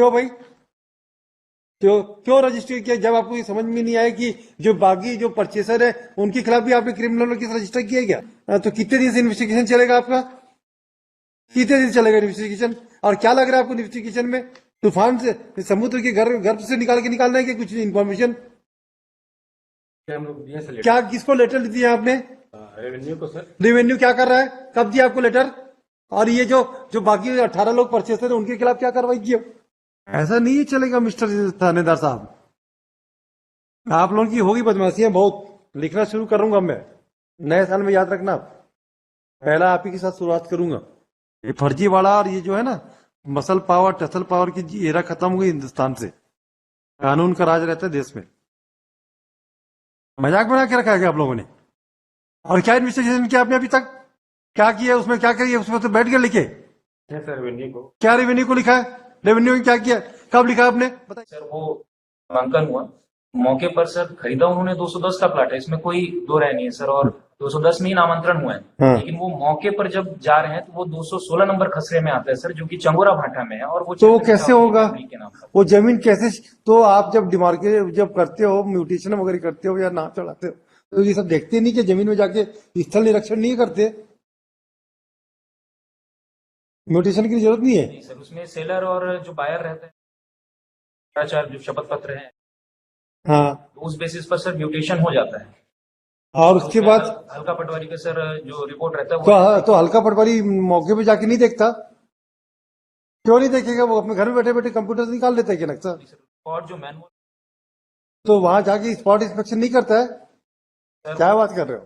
क्यों भाई? क्यों रजिस्टर किया जब आपको ये समझ में नहीं आया कि जो बागी जो परचेसर है उनके खिलाफ भी आपने क्रिमिनल केस रजिस्टर किया क्या? तो कितने दिन से इन्वेस्टिगेशन चलेगा आपका? कितने दिन चलेगा इन्वेस्टिगेशन? और क्या लग रहा है आपको इन्वेस्टिगेशन में? तूफान से समुद्र के गर्भ से निकाल के निकालना है कि कुछ इन्फॉर्मेशन? क्या किसको लेटर दिया आपने? रेवेन्यू को सर। रेवेन्यू क्या कर रहा है? कब दिया आपको लेटर? और ये जो जो बाकी 18 लोग परचेसर है उनके खिलाफ क्या कार्रवाई की? ऐसा नहीं चलेगा मिस्टर थानेदार साहब। आप लोगों की होगी बदमाशियां बहुत। लिखना शुरू करूंगा मैं नए साल में, याद रखना। पहला आप ही के साथ शुरुआत करूंगा। ये फर्जीवाड़ा और ये जो है ना मसल पावर टसल पावर की एरा खत्म हो गई हिंदुस्तान से। कानून का राज रहता है देश में। मजाक बना के रखा है क्या आप लोगों ने? और क्या इन्वेस्टिगेशन किया आपने अभी तक? क्या किया उसमें? क्या करिए उसमें? तो बैठ गए लिखे सर रेवेन्यू को। क्या रेवेन्यू को लिखा है? रेवेन्यू में क्या किया? कब लिखा आपने बताइए? सर वो नामांकन हुआ मौके पर सर, खरीदा उन्होंने 210 का प्लाट है, इसमें कोई दो राय नहीं है सर। और 210 में ही नामांतरण हुआ है। हाँ। लेकिन वो मौके पर जब जा रहे हैं तो वो 216 नंबर खसरे में आता है सर, जो कि चंगोरा भाटा में है। और वो तो वो कैसे होगा? के नाम पर। वो जमीन कैसे? तो आप जब डिमार्के जब करते हो, म्यूटेशन वगैरह करते हो या नाम चढ़ाते हो, तो ये सब देखते नहीं कि जमीन में जाके स्थल निरीक्षण नहीं करते? म्यूटेशन की जरूरत नहीं है? नहीं सर, उसमें सेलर और जो बायर रहते हैं जो शपथ पत्र है, हाँ। तो उस बेसिस पर सर म्यूटेशन हो जाता है। और उसके उसमें बाद हल्का पटवारी का सर जो रिपोर्ट रहता है तो हल्का पटवारी मौके पे जाके नहीं देखता? क्यों नहीं देखेगा? वो अपने घर में बैठे बैठे कंप्यूटर से निकाल लेता है क्या नक्शा? और जो मैनुअल तो वहां जाके स्पॉट इंस्पेक्शन नहीं करता है? क्या बात कर रहे हो?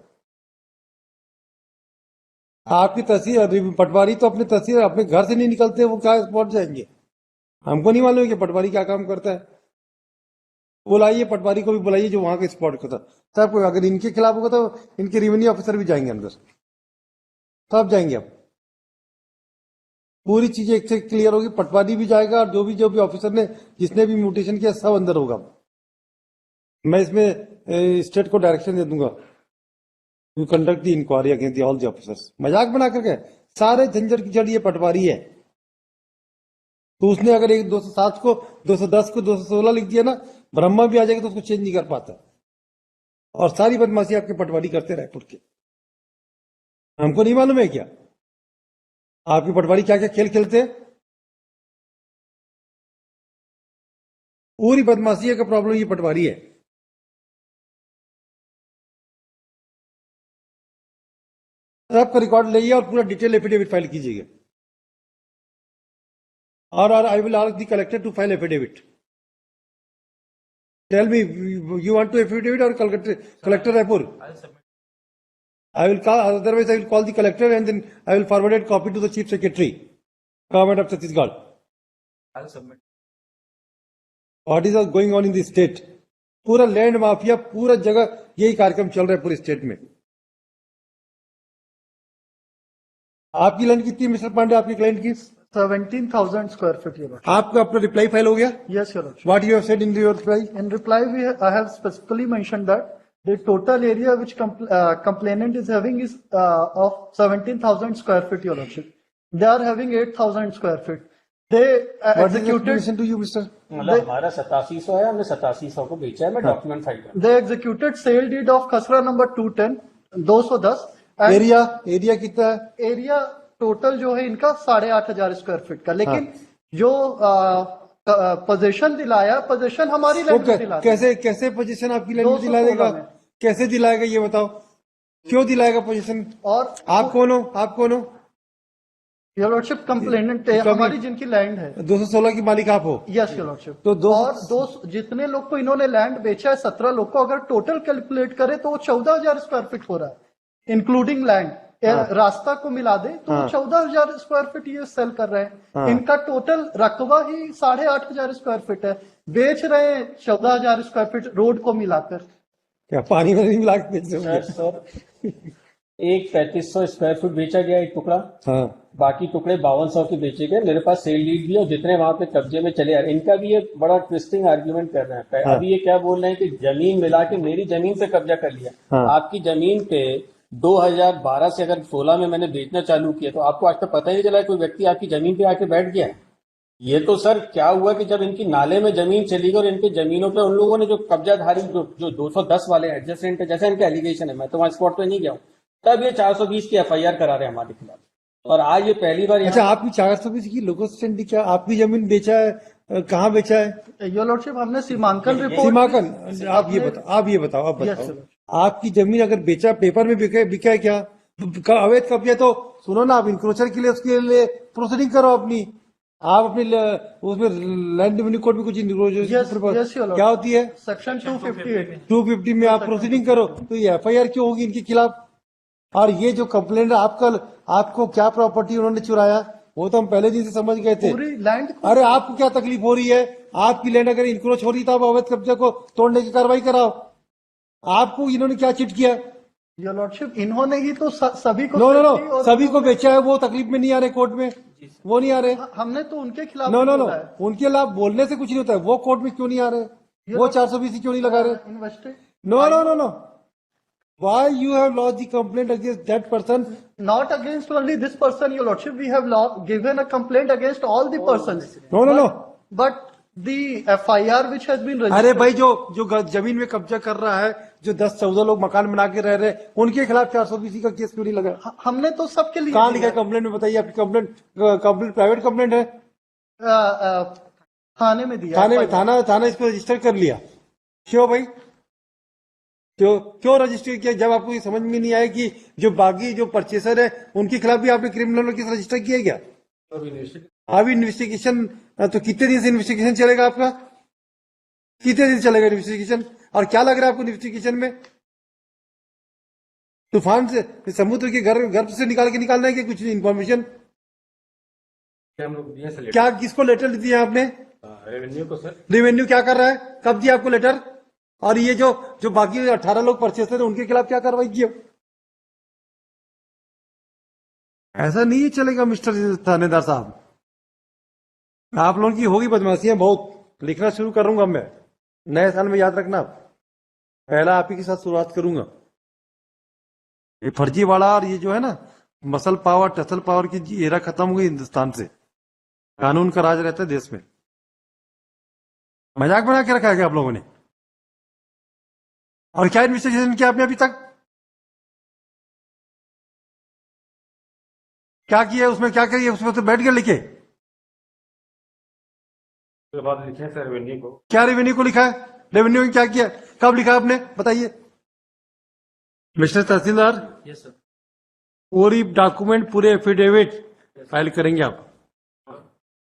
आपकी तहसील पटवारी तो अपने तहसील अपने घर से नहीं निकलते, वो क्या स्पॉट जाएंगे? हमको नहीं मालूम कि पटवारी क्या काम करता है। बुलाइए पटवारी को भी, बुलाइए जो वहां के स्पॉट करता। तब अगर इनके खिलाफ होगा तो इनके रेवेन्यू ऑफिसर भी जाएंगे अंदर, तब जाएंगे। अब पूरी चीज एक से क्लियर होगी। पटवारी भी जाएगा और जो भी ऑफिसर ने जिसने भी म्यूटेशन किया सब अंदर होगा। मैं इसमें स्टेट को डायरेक्शन दे दूंगा, you conduct the inquiry against all the officers. मजाक बना करके सारे झंझट की जड़ ये पटवारी है। तो उसने अगर एक 207 को 210 को 216 लिख दिया ना, ब्रह्मा भी आ जाएगा तो उसको चेंज नहीं कर पाता। और सारी बदमाशी आपके पटवारी करते रायपुर के। हमको नहीं मालूम है क्या आपके पटवारी क्या क्या खेल खेलते हैं? पूरी बदमाशी का प्रॉब्लम ये पटवारी है। आपका रिकॉर्ड लेइए और पूरा डिटेल एफिडेविट फाइल कीजिएगा। और I will ask the collector to file affidavit. Tell me, you want to affidavit और collector Raipur? I will call, otherwise I will call the collector and then I will forward a copy to the chief secretary, government of Chhattisgarh. I'll submit. What is going on in the state? पूरा land mafia, पूरा जगह यही कार्यक्रम चल रहा है पूरे state में। आपकी लैंड कितनी मिस्टर पांडे? आपकी क्लाइंट की 17,000 square feet. Your Lordship. आपका अपना रिप्लाई फाइल हो गया? Yes, Your Lordship. What you have said in your reply? In reply, I have specifically mentioned that the total area which complainant is having is of 17,000 square feet, Your Lordship. They are having 8,000 square feet. They What is the executed. explanation to you, Mister? मतलब हमारा 8700 है, हमने 8700 को बेचा है। मैं document file कर They executed sale deed of Khasra number 210, 210. And area कितना है? एरिया टोटल जो है इनका 8,500 स्क्वायर फीट का। लेकिन जो पोजीशन दिलाया, पोजीशन हमारी लैंड में दिलाया। कैसे पोजीशन आपकी लैंड में दिला देगा? कैसे दिलाएगा ये बताओ? क्यों दिलाएगा पोजीशन? और आप कौन हो? आप कौन हो? योर लॉर्डशिप कंप्लेनेंट है हमारी, जिनकी लैंड है। 216 की मालिक आप हो? Yes your lordship. तो और जितने लोग को इन्होंने लैंड बेचा है, 17 लोग को अगर टोटल कैलकुलेट करे तो वो 14,000 स्क्वायर फीट हो रहा है, इंक्लूडिंग लैंड। रास्ता को मिला दे तो 14,000 स्क्वायर फीट ये सेल कर रहे हैं। इनका टोटल रकबा ही 8,500 स्क्वायर फीट है, बेच रहे हैं 14,000 स्क्वायर फीट रोड को मिलाकर। क्या पानी में नहीं मिला के बेच रहे होंगे? सर एक 3,500 स्क्वायर फीट बेचा गया एक टुकड़ा। हाँ। बाकी टुकड़े 5200 के बेचे गए। मेरे पास सेल लीड भी है और जितने वहां पे कब्जे में चले आ रहे। इनका भी एक बड़ा ट्विस्टिंग आर्ग्यूमेंट कर रहे हैं। अभी ये क्या बोल रहे हैं कि जमीन मिला के मेरी जमीन पे कब्जा कर लिया। आपकी जमीन पे 2012 से अगर 16 में मैंने बेचना चालू किया तो आपको आज तक पता ही नहीं चला कोई व्यक्ति आपकी जमीन पे आके बैठ गया है। ये तो सर क्या हुआ कि जब इनकी नाले में जमीन चली गई और इनकी जमीनों पे उन लोगों ने जो कब्जाधारी जो 210 वाले एडजेसेंट है, जैसे इनके एलिगेशन है, मैं तो वहां स्पॉट पे नहीं गया हूँ, तब ये 420 की एफआईआर करा रहे हैं हमारे खिलाफ। और आज ये पहली बार अच्छा, आपकी 420 की लोकस स्टैंड क्या आपकी जमीन बेचा है? कहाँ बेचा है? योर लॉर्डशिप, हमने सीमांकन रिपोर्ट सीमांकन, आप ये बताओ आप Yes, बताओ, sir. आपकी जमीन अगर बेचा, पेपर में बिका है क्या? अवैध कब्जा तो सुनो ना, आप इंक्रोचर के लिए उसके लिए प्रोसीडिंग करो अपनी। आप अपने उसमें लैंड रेवेन्यू कोड में कुछ इंक्रोचर क्या होती है? सेक्शन 258 250 में आप प्रोसीडिंग करो, तो ये एफआईआर क्यों होगी इनके खिलाफ? और ये जो कंप्लेंट आपको क्या प्रॉपर्टी उन्होंने चुराया, वो तो हम पहले दिन से समझ गए थे। पूरी लैंड अरे आपको क्या तकलीफ हो रही है? आपकी लैंड अगर इंक्रोच हो रही तो आप अवैध कब्जे को तोड़ने की कार्रवाई कराओ। आपको इन्होंने क्या चिट किया? योर लॉर्डशिप, इन्होंने ही तो सभी को नो, सभी को बेचा है, वो तकलीफ में नहीं आ रहे, कोर्ट में वो नहीं आ रहे। हमने तो उनके खिलाफ नो, बोला है। उनके खिलाफ बोलने से कुछ नहीं होता है, वो कोर्ट में क्यों नहीं आ रहे? वो 420 क्यों नहीं लगा रहे? Invested no, why you have lodged the complaint against that person? not against only this person, your lordship, we have given a complaint against all the persons. No. But the FIR which has been registered. अरे भाई, जो जमीन में कब्जा कर रहा है, जो 10-14 लोग मकान बना के रह रहे, उनके खिलाफ 420 का केस क्यों नहीं लगा? हमने तो सबके लिए कहाँ लिखा है कंप्लेंट में? बताइए, आपकी कंप्लेंट प्राइवेट कंप्लेंट है? थाने में दिया, थाना इसको रजिस्टर कर लिया। क्यों भाई, क्यों रजिस्टर किया? जब आपको ये समझ में नहीं आया कि जो बागी जो परचेसर है उनके खिलाफ भी आपने क्रिमिनल केस रजिस्टर किया क्या? अभी इन्वेस्टिगेशन, तो कितने दिन से इन्वेस्टिगेशन चलेगा आपका? कितने दिन चलेगा इन्वेस्टिगेशन? और क्या लग रहा है आपको इन्वेस्टिगेशन में? तूफान से, समुद्र के गर्भ से निकालना है कि कुछ इंफॉर्मेशन? क्या, किसको लेटर दिया आपने? रेवेन्यू को सर। रेवेन्यू क्या कर रहा है? कब दिया आपको लेटर? और ये जो बाकी 18 लोग परचेसर है उनके खिलाफ क्या कार्रवाई की? ऐसा नहीं चलेगा मिस्टर थानेदार साहब। आप लोगों की होगी बदमाशियां बहुत। लिखना शुरू करूंगा मैं नए साल में, याद रखना। पहला आप ही के साथ शुरुआत करूंगा। ये फर्जीवाड़ा और ये जो है ना मसल पावर टसल पावर की एरा खत्म हो गई हिंदुस्तान से। कानून का राज रहता है देश में। मजाक बना के रखा है क्या आप लोगों ने? और क्या इन्वेस्टिगेशन किया आपने अभी तक? क्या किया उसमें? क्या करिए उसमें? तो बैठ गए लिखे। बाद लिखे सर रेवेन्यू को। क्या रेवेन्यू को लिखा है? रेवेन्यू में क्या किया? कब लिखा आपने? बताइए मिस्टर तहसीलदार। Yes sir. पूरी डॉक्यूमेंट, पूरे एफिडेविट फाइल करेंगे आप।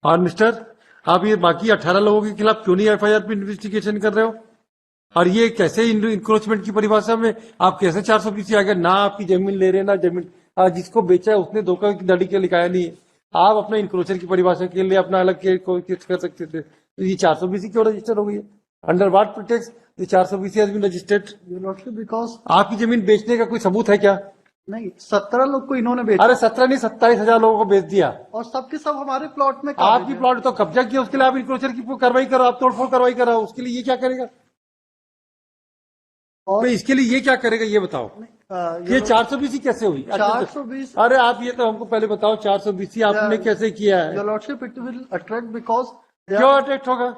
और मिस्टर, आप ये बाकी 18 लोगों के खिलाफ क्यों नहीं एफआईआर पे इन्वेस्टिगेशन कर रहे हो? और ये कैसे इंक्रोचमेंट की परिभाषा में आप कैसे 420 आ गए? ना आपकी जमीन ले रहे, ना जमीन जिसको बेचा है उसने धोखा की दड़ी के लिखाया नहीं है। आप अपना इंक्रोचर की परिभाषा के लिए अपना अलग केस कर सकते थे। तो ये 420 क्यों रजिस्टर हो गई है? Under what pretext the 420 has been registered? Because आपकी जमीन बेचने का कोई सबूत है क्या? नहीं, 17 लोग को इन्होंने बेचा। अरे 17 नहीं, 27,000 लोगों को बेच दिया। और सबके सब हमारे प्लॉट में आपकी प्लॉट तो कब्जा किया, उसके लिए आप इंक्रोचर की कार्रवाई करो, आप तोड़फोड़ कार्रवाई कराओ। उसके लिए ये क्या करेगा? और तो इसके लिए ये क्या करेगा ये बताओ? ये 420 कैसे हुई? 420 अरे आप ये तो हमको पहले बताओ, 420 आपने कैसे किया है? Your lordship, it will attract because क्यों अट्रैक्ट होगा?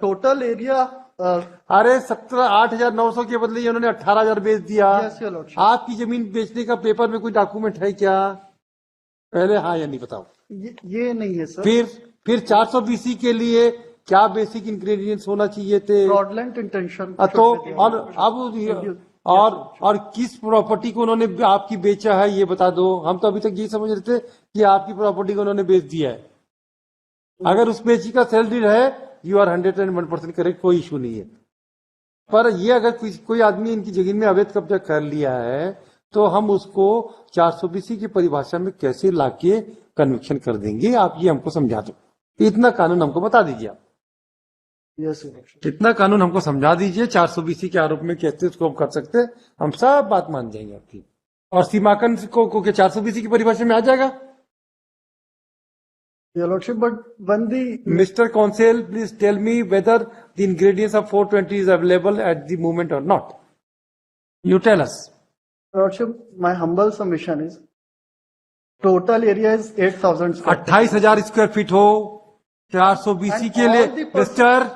टोटल एरिया अरे 8,900 के बदले उन्होंने 18,000 बेच दिया। Yes, your lordship. आपकी जमीन बेचने का पेपर में कोई डॉक्यूमेंट है क्या? पहले हाँ या नहीं बताओ। ये नहीं है सर। फिर 420 के लिए क्या बेसिक इंग्रेडिएंट्स होना चाहिए थे? Fraudulent intention. तो और अब और किस प्रॉपर्टी को उन्होंने आपकी बेचा है ये बता दो। हम तो अभी तक ये समझ रहे थे कि आपकी प्रॉपर्टी को उन्होंने बेच दिया है। अगर उस बेची का सेल डीड है, यू आर 101% करेक्ट, कोई इशू नहीं है। पर ये अगर कोई आदमी इनकी जमीन में अवैध कब्जा कर लिया है तो हम उसको 420 की परिभाषा में कैसे लाके कन्विक्शन कर देंगे? आप ये हमको समझा दो। इतना कानून हमको बता दीजिए आप। यस, इतना कानून हमको समझा दीजिए। 420 के आरोप में कैसे उसको हम कर सकते हैं, हम सब बात मान जाएंगे आपकी। और सीमांकन को 420 की परिभाषा में आ जाएगा। Your lordship, but one the Mr. Counsel, please tell me whether the ingredients of 420 is available at the moment or not. You tell us. Lordship, my humble submission is Total area is 8,000 square feet. 28,000 square feet हो 400 BC And के लिए all the pers- mister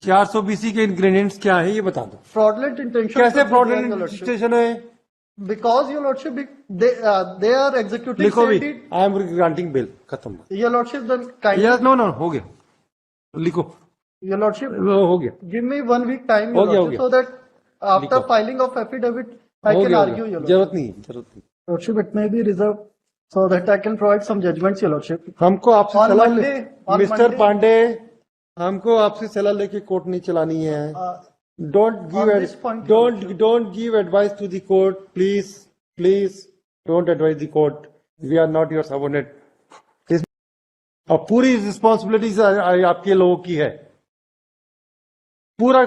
400 BC के ingredients क्या है ये बता दो Fraudulent intention. कैसे should be there, fraudulent Your Lordship. Registration है Because Your Lordship, they are executing लिखो भी sale deed. I am granting bill खत्म Your Lordship, then kindly, yes no no हो गया लिखो Your Lordship, हो गया give me 1 week time, हो Your गया, हो Lordship, गया। so that after लिखो। filing of affidavit, I हो can गया, हो argue, गया। Your Lordship. जरूरत नहीं Lordship, it may be reserved so that I can provide some judgments, Your Lordship. हमको आपसे On सलाह Monday, on mister Monday- Pandey हमको आपसे सलाह लेके कोर्ट नहीं चलानी है Uh, don't On give this point, Your don't give advice to the court please don't advise the court we are not your subordinate अब पूरी रिस्पॉन्सिबिलिटीज आपके लोगों की है पूरा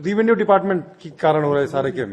रेवेन्यू डिपार्टमेंट के कारण हो रहा है सारे के